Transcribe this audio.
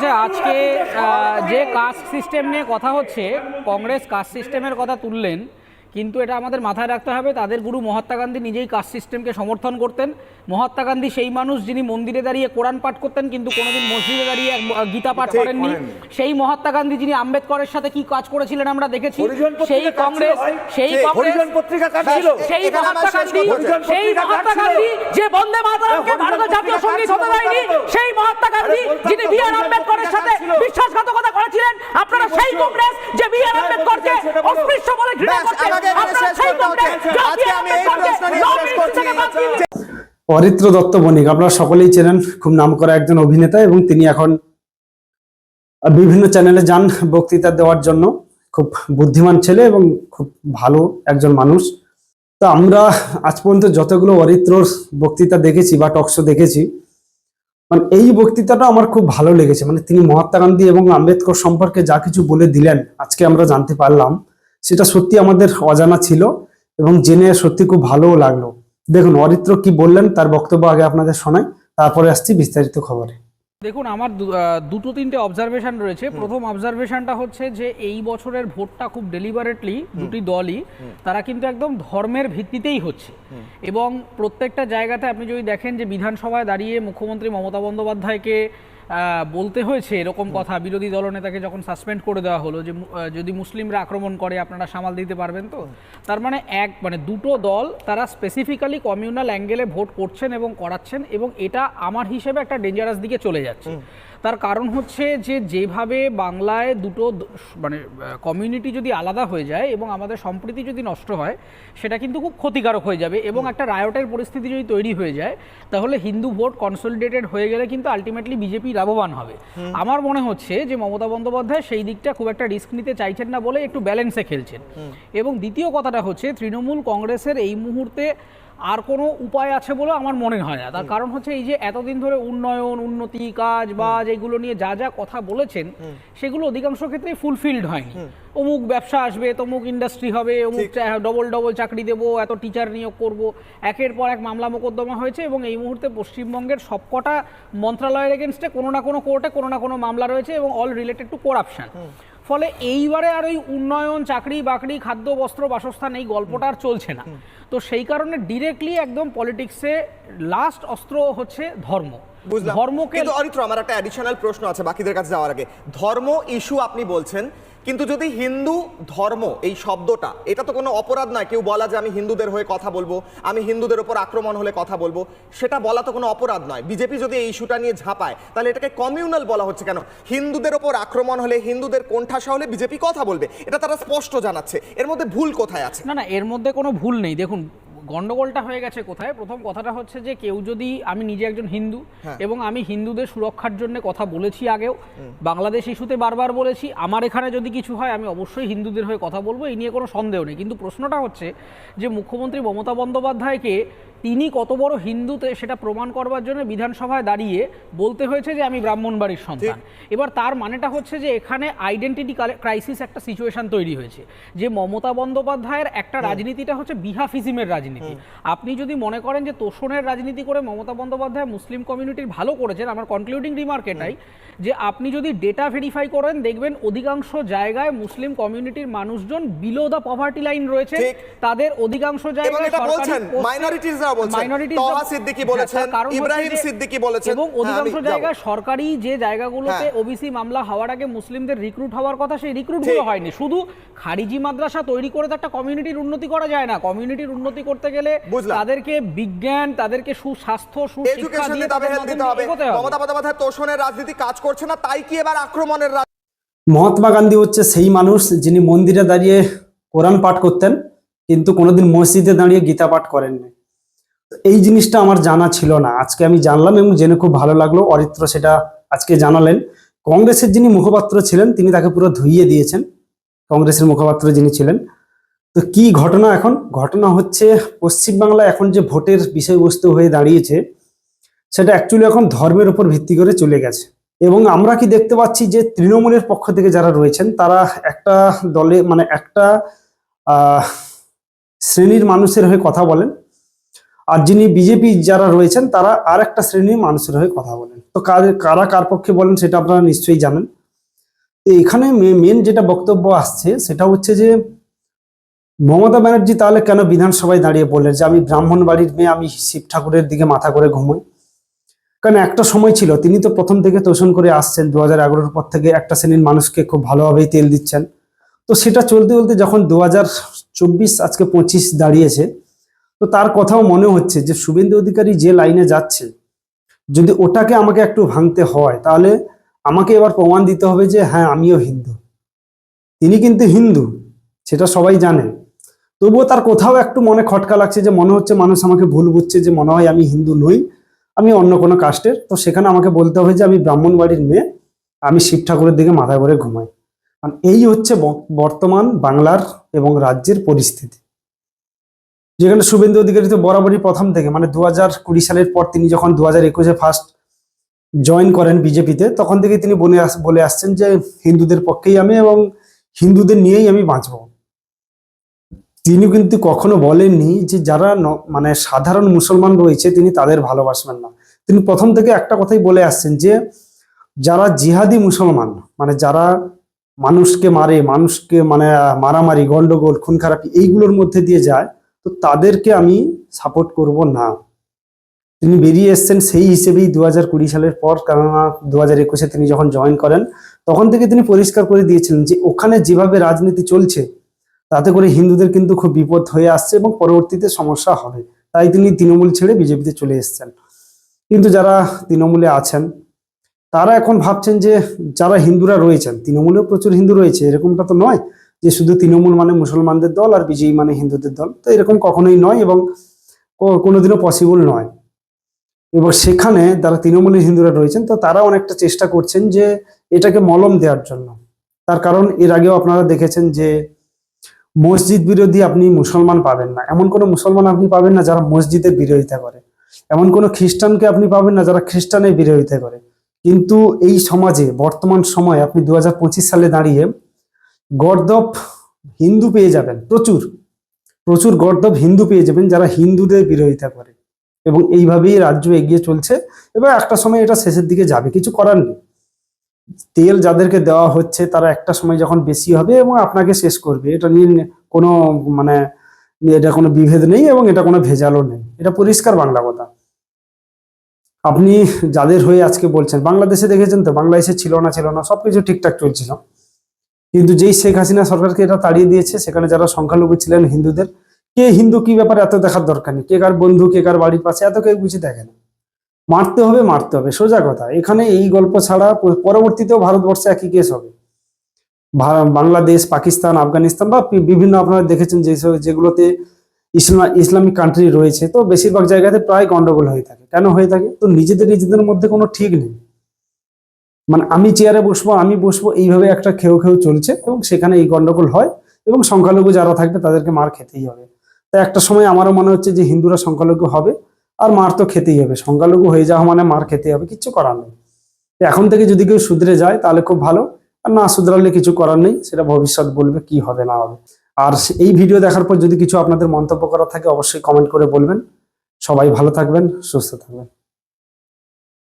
হচ্ছে আজকে যে কাস্ট সিস্টেম নিয়ে কথা হচ্ছে, কংগ্রেস কাস্ট সিস্টেমের কথা তুললেন, কিন্তু এটা আমাদের মাথায় রাখতে হবে তাদের গুরু মহাত্মা গান্ধী নিজেই কাস্ট সিস্টেমকে সমর্থন করতেন। মহাত্মা গান্ধী সেই মানুষ যিনি মন্দিরে দাঁড়িয়ে কোরআন পাঠ করতেন কিন্তু কোনোদিন মসজিদে দাঁড়িয়ে গীতা পাঠ করেননি। সেই মহাত্মা গান্ধী যিনি আম্বেদকরের সাথে কি কাজ করেছিলেন আমরা দেখেছি। সেই কংগ্রেস সেই মহাত্মা গান্ধী যে বন্দে মাতরমকে ভারতের জাতীয় সঙ্গীত হতে দেয়নি, সেই মহাত্মা গান্ধী যিনি বি আর আম্বেদকরের সাথে বিশ্বাসঘাতকতা করেছিলেন, আপনারা সেই কংগ্রেস যে বি আর আম্বেদকরকে অস্পৃশ্য বলে ঘৃণা করতেন, অরিত্র দত্ত বণিক আপনারা সকলেই চেনেন, খুব নামকরা একজন অভিনেতা এবং তিনি এখন বিভিন্ন চ্যানেলে যান বক্তৃতা দেওয়ার জন্য। খুব বুদ্ধিমান ছেলে এবং খুব ভালো একজন মানুষ। তো আমরা আজ পর্যন্ত যতগুলো অরিত্রর বক্তৃতা দেখেছি বা টকশো দেখেছি, মানে এই বক্তৃতাটা আমার খুব ভালো লেগেছে। মানে তিনি মহাত্মা গান্ধী এবং আম্বেদকর সম্পর্কে যা কিছু বলে দিলেন আজকে আমরা জানতে পারলাম, সেটা সত্যি আমাদের অজানা ছিল এবং জেনে সত্যি খুব ভালোও লাগলো। দেখুন অরিত্র কি বললেন তার বক্তব্য আগে আপনাদের শোনাই, তারপরে আসছি বিস্তারিত খবরে। দেখুন, আমার দুটো তিনটে অবজারভেশন রয়েছে। প্রথম অবজারভেশনটা হচ্ছে যে এই বছরের ভোটটা খুব ডেলিবারেটলি দুটি দলই তারা কিন্তু একদম ধর্মের ভিত্তিতেই হচ্ছে। এবং প্রত্যেকটা জায়গাতে আপনি যদি দেখেন যে বিধানসভায় দাঁড়িয়ে মুখ্যমন্ত্রী মমতা বন্দ্যোপাধ্যায়কে বলতে হয়েছে এরকম কথা, বিরোধী দলনেতাকে যখন সাসপেন্ড করে দেওয়া হলো যে যদি মুসলিমরা আক্রমণ করে আপনারা সামাল দিতে পারবেন। তো তার মানে দুটো দল তারা স্পেসিফিক্যালি কমিউনাল অ্যাঙ্গেলে ভোট করছেন এবং করাচ্ছেন, এবং এটা আমার হিসেবে একটা ডেঞ্জারাস দিকে চলে যাচ্ছে। তার কারণ হচ্ছে যে যেভাবে বাংলায় দুটো মানে কমিউনিটি যদি আলাদা হয়ে যায় এবং আমাদের সম্প্রীতি যদি নষ্ট হয়, সেটা কিন্তু খুব ক্ষতিকারক হয়ে যাবে। এবং একটা রায়টের পরিস্থিতি যদি তৈরি হয়ে যায়, তাহলে হিন্দু ভোট কনসলিডেটেড হয়ে গেলে কিন্তু আলটিমেটলি বিজেপি লাভবান হবে। আমার মনে হচ্ছে যে মমতা বন্দ্যোপাধ্যায় সেই দিকটা খুব একটা রিস্ক নিতে চাইছেন না বলে একটু ব্যালেন্সে খেলছেন। এবং দ্বিতীয় কথাটা হচ্ছে তৃণমূল কংগ্রেসের এই মুহূর্তে আর কোনো উপায় আছে বলে আমার মনে হয় না। তার কারণ হচ্ছে এই যে এতদিন ধরে উন্নয়ন, উন্নতি, কাজ বা যেগুলো নিয়ে যা যা কথা বলেছেন, সেগুলো অধিকাংশ ক্ষেত্রেই ফুলফিলড হয়নি। অমুক ব্যবসা আসবে, তমুক ইন্ডাস্ট্রি হবে, অমুক ডবল চাকরি দেবো, এত টিচার নিয়োগ করব, একের পর এক মামলা মোকদ্দমা হয়েছে। এবং এই মুহূর্তে পশ্চিমবঙ্গের সবকটা মন্ত্রণালয়ের এগেনস্টে কোনো না কোনো কোর্টে কোনো না কোনো মামলা রয়েছে এবং অল রিলেটেড টু করাপশন। ফলে এইবারে আর ওই উন্নয়ন, চাকরি বাকরি, খাদ্য, বস্ত্র, বাসস্থান এই গল্পটা আর চলছে না। তো সেই কারণে ডিরেক্টলি একদম পলিটিক্সে লাস্ট অস্ত্র হচ্ছে ধর্ম। ধর্মকে অরিত্র, আমার একটা অ্যাডিশনাল প্রশ্ন আছে বাকিদের কাছে যাওয়ার আগে। ধর্ম ইস্যু আপনি বলছেন, কিন্তু যদি হিন্দু ধর্ম এই শব্দটা, এটা তো কোনো অপরাধ নয়। কেউ বলা যে আমি হিন্দুদের হয়ে কথা বলবো, আমি হিন্দুদের ওপর আক্রমণ হলে কথা বলবো, সেটা বলা তো কোনো অপরাধ নয়। বিজেপি যদি এই ইস্যুটা নিয়ে ঝাঁপায়, তাহলে এটাকে কমিউনাল বলা হচ্ছে কেন? হিন্দুদের ওপর আক্রমণ হলে, হিন্দুদের কোণঠাসা হলে বিজেপি কথা বলবে, এটা তারা স্পষ্ট জানাচ্ছে। এর মধ্যে ভুল কোথায় আছে? না, এর মধ্যে কোনো ভুল নেই। দেখুন গন্ডগোলটা হয়ে গেছে কোথায়। প্রথম কথাটা হচ্ছে যে কেউ যদি, আমি নিজে একজন হিন্দু এবং আমি হিন্দুদের সুরক্ষার জন্য কথা বলেছি আগেও, বাংলাদেশ ইস্যুতে বারবার বলেছি। আমার এখানে যদি কিছু হয় আমি অবশ্যই হিন্দুদের হয়ে কথা বলবো, এই নিয়ে কোনো সন্দেহ নেই। কিন্তু প্রশ্নটা হচ্ছে যে মুখ্যমন্ত্রী মমতা বন্দ্যোপাধ্যায়কে তিনি কত বড় হিন্দুতে সেটা প্রমাণ করবার জন্য বিধানসভায় দাঁড়িয়ে বলতে হয়েছে যে আমি ব্রাহ্মণবাড়ির সন্তান। এবার তার মানেটা হচ্ছে যে এখানে আইডেন্টিটি ক্রাইসিস একটা সিচুয়েশন তৈরি হয়েছে, যে মমতা বন্দ্যোপাধ্যায়ের একটা রাজনীতিটা হচ্ছে বিহাফিজমের রাজনীতি। আপনি যদি মনে করেন যে তোষণের রাজনীতি করে মমতা বন্দ্যোপাধ্যায় মুসলিম কমিউনিটির ভালো করেছেন, আমার কনক্লুডিং রিমার্ক এটাই যে আপনি যদি ডেটা ভেরিফাই করেন দেখবেন অধিকাংশ জায়গায় মুসলিম কমিউনিটির মানুষজন বিলো দ্য পভার্টি লাইন রয়েছে। তাদের অধিকাংশ জায়গায় এবং অধিকাংশ জায়গায় সরকারি যে জায়গাগুলোতে ওবিসি মামলা হওয়ার আগে মুসলিমদের রিক্রুট হওয়ার কথা, সেই রিক্রুটগুলো হয়নি। শুধু খারিজি মাদ্রাসা তৈরি করে তো একটা কমিউনিটির উন্নতি করা যায় না। কমিউনিটির উন্নতি করতে গেলে তাদেরকে বিজ্ঞান, তাদেরকে সুস্বাস্থ্য, সুশিক্ষা দিয়ে দিতে হবে। মমতা বন্দ্যোপাধ্যায় তোষণের রাজনীতি কাজ করছে না, তাই কি এবার আক্রমণের? মহাত্মা গান্ধী হচ্ছে সেই মানুষ যিনি মন্দিরে দাঁড়িয়ে কোরআন পাঠ করতেন কিন্তু কোনোদিন মসজিদে দাঁড়িয়ে গীতা পাঠ করেননি। এই জিনিসটা আমার জানা ছিল না, আজকে আমি জানলাম এবং জেনে খুব ভালো লাগলো। অরিত্র সেটা আজকে জানালেন। কংগ্রেসের যিনি মুখপাত্র ছিলেন তিনি তাকে পুরো ধুইয়ে দিয়েছেন, কংগ্রেসের মুখপাত্র যিনি ছিলেন। তো কি ঘটনা এখন? ঘটনা হচ্ছে পশ্চিমবাংলা এখন যে ভোটের বিষয়বস্তু হয়ে দাঁড়িয়েছে, সেটা অ্যাকচুয়ালি এখন ধর্মের উপর ভিত্তি করে চলে গেছে। এবং আমরা কি দেখতে পাচ্ছি যে তৃণমূলের পক্ষ থেকে যারা রয়েছেন তারা একটা দলে, মানে একটা শ্রেণীর মানুষের হয়ে কথা বলেন, আর যিনি বিজেপি যারা রয়েছেন তারা আর একটা শ্রেণীর মানুষের হয়ে কথা বলেন। তো কারা কার পক্ষে বলেন সেটা আপনারা নিশ্চয়ই জানেন। তো এখানে মেন যেটা বক্তব্য আসছে সেটা হচ্ছে যে মমতা ব্যানার্জি তাহলে কেন বিধানসভায় দাঁড়িয়ে বললেন যে আমি ব্রাহ্মণ বাড়ির মেয়ে, আমি শিব ঠাকুরের দিকে মাথা করে ঘুমোই। কারণ একটা সময় ছিল, তিনি তো প্রথম থেকে তোষণ করে আসছেন 2011-এর পর থেকে একটা শ্রেণীর মানুষকে খুব ভালোভাবেই তেল দিচ্ছেন। তো সেটা চলতে চলতে যখন 2024 আজকে 25 দাঁড়িয়েছে, তো তার কথাও মনে হচ্ছে যে শুভেন্দু অধিকারী যে লাইনে যাচ্ছে, যদি ওটাকে আমাকে একটু ভাঙতে হয় তাহলে আমাকে এবার প্রমাণ দিতে হবে যে হ্যাঁ আমিও হিন্দু। তিনি কিন্তু হিন্দু, সেটা সবাই জানে। তবুও তার কোথাও একটু মনে খটকা লাগছে যে মনে হচ্ছে মানুষ আমাকে ভুল বুঝছে, যে মনে হয় আমি হিন্দু নই, আমি অন্য কোনো কাস্টের। তো সেখানে আমাকে বলতে হবে যে আমি ব্রাহ্মণ বাড়ির মেয়ে, আমি শিব ঠাকুরের দিকে মাথা করে ঘুমাই। কারণ এই হচ্ছে বর্তমান বাংলার এবং রাজ্যের পরিস্থিতি, যেখানে শুভেন্দু অধিকারী তো বরাবরই প্রথম থেকে, মানে 2020 সালের পর তিনি যখন 2021-এ ফার্স্ট জয়েন করেন বিজেপিতে, তখন থেকে তিনি বলে আসছেন যে হিন্দুদের পক্ষেই আমি এবং হিন্দুদের নিয়েই আমি বাঁচব। তিনি কিন্তু কখনো বলেননি যে যারা মানে সাধারণ মুসলমান রয়েছে তিনি তাদের ভালোবাসবেন না। তিনি প্রথম থেকে একটা কথাই বলে আসছেন যে যারা জিহাদি মুসলমান, মানে যারা মানুষকে মারে, মানুষকে মানে মারামারি, গন্ডগোল, খুন খারাপি এইগুলোর মধ্যে দিয়ে যায়, তো তাদেরকে আমি সাপোর্ট করব না। তিনি বেরিয়ে এসছেন সেই হিসেবেই 2020 সালের পর, কেননা 2021-এ তিনি যখন জয়েন করেন তখন থেকে তিনি পরিষ্কার করে দিয়েছিলেন যে ওখানে যেভাবে রাজনীতি চলছে তাতে করে হিন্দুদের কিন্তু খুব বিপদ হয়ে আসছে এবং পরবর্তীতে সমস্যা হবে। তাই তিনি তৃণমূল ছেড়ে বিজেপিতে চলে এসেছেন। কিন্তু যারা তৃণমূলে আছেন তারা এখন ভাবছেন যে যারা হিন্দুরা রয়েছেন, তৃণমূলেও প্রচুর হিন্দু রয়েছে, এরকমটা তো নয় যে শুধু তৃণমূল মানে মুসলমানদের দল আর বিজেপি মানে হিন্দুদের দল। তো এরকম কখনোই নয় এবং কোনোদিনও পসিবল নয়। এবং সেখানে যারা তৃণমূলের হিন্দুরা রয়েছেন তো তারা অনেকটা চেষ্টা করছেন যে এটাকে মলম দেওয়ার জন্য। তার কারণ এর আগেও আপনারা দেখেছেন যে মসজিদ বিরোধী আপনি মুসলমান পাবেন না, এমন কোনো মুসলমান আপনি পাবেন না যারা মসজিদের বিরোধিতা করে, এমন কোনো খ্রিস্টানকে আপনি পাবেন না যারা খ্রিস্টানের বিরোধিতা করে। কিন্তু এই সমাজে বর্তমান সময়ে আপনি 2025 সালে দাঁড়িয়ে গর্দভ হিন্দু পেয়ে যাবেন, প্রচুর প্রচুর গর্দভ হিন্দু পেয়ে যাবেন যারা হিন্দুদের বিরোধিতা করে। এবং এইভাবেই রাজ্য এগিয়ে চলছে এবং একটা সময় এটা শেষের দিকে যাবে, কিছু করার নেই। তেল যাদেরকে দেওয়া হচ্ছে তারা একটা সময় যখন বেশি হবে এবং আপনাকে শেষ করবে, এটা নিয়ে কোনো মানে এটা কোনো বিভেদ নেই এবং এটা কোনো ভেজালও নেই, এটা পরিষ্কার বাংলা কথা। আপনি যাদের হয়ে আজকে বলছেন, বাংলাদেশে দেখেছেন তো, বাংলাদেশে ছিল না সবকিছু ঠিকঠাক চলছিল, কিন্তু যেই শেখ হাসিনা সরকারকে এটা তাড়িয়ে দিয়েছে, সেখানে যারা সংখ্যালঘু ছিলেন হিন্দুদের, কে হিন্দু কি ব্যাপারে এত দেখার দরকার নেই, কে কার বন্ধু, কে কার বাড়ির পাশে, এত কেউ কিছু দেখে না। মারতে হবে সোজা কথা। এখানে এই গল্প ছাড়া পরবর্তীতেও ভারতবর্ষে একই কেস হবে। বাংলাদেশ, পাকিস্তান, আফগানিস্তান বা বিভিন্ন আপনারা দেখেছেন যেগুলোতে ইসলামিক কান্ট্রি রয়েছে, তো বেশিরভাগ জায়গাতে প্রায় গন্ডগোল হয়ে থাকে। কেন হয়ে থাকে? তো নিজেদের মধ্যে কোনো ঠিক নেই, মানে আমি চেয়ারে বসবো, আমি বসবো, এইভাবে একটা খেউ চলছে এবং সেখানে এই গন্ডগোল হয় এবং সংখ্যালঘু যারা থাকবে তাদেরকে মার খেতেই হবে। তাই একটা সময় আমারও মনে হচ্ছে যে হিন্দুরা সংখ্যালঘু হবে আর মার তো খেতেই হবে, সংখ্যালঘু হয়ে যাওয়া মানে মার খেতেই হবে, কিচ্ছু করার নেই। এখন থেকে যদি কেউ শুধরে যায় তাহলে খুব ভালো, আর না শুধরালে কিছু করার নেই, সেটা ভবিষ্যৎ বলবে কি হবে না হবে। আর এই ভিডিও দেখার পর যদি কিছু আপনাদের মন্তব্য করা থাকে অবশ্যই কমেন্ট করে বলবেন। সবাই ভালো থাকবেন, সুস্থ থাকবেন।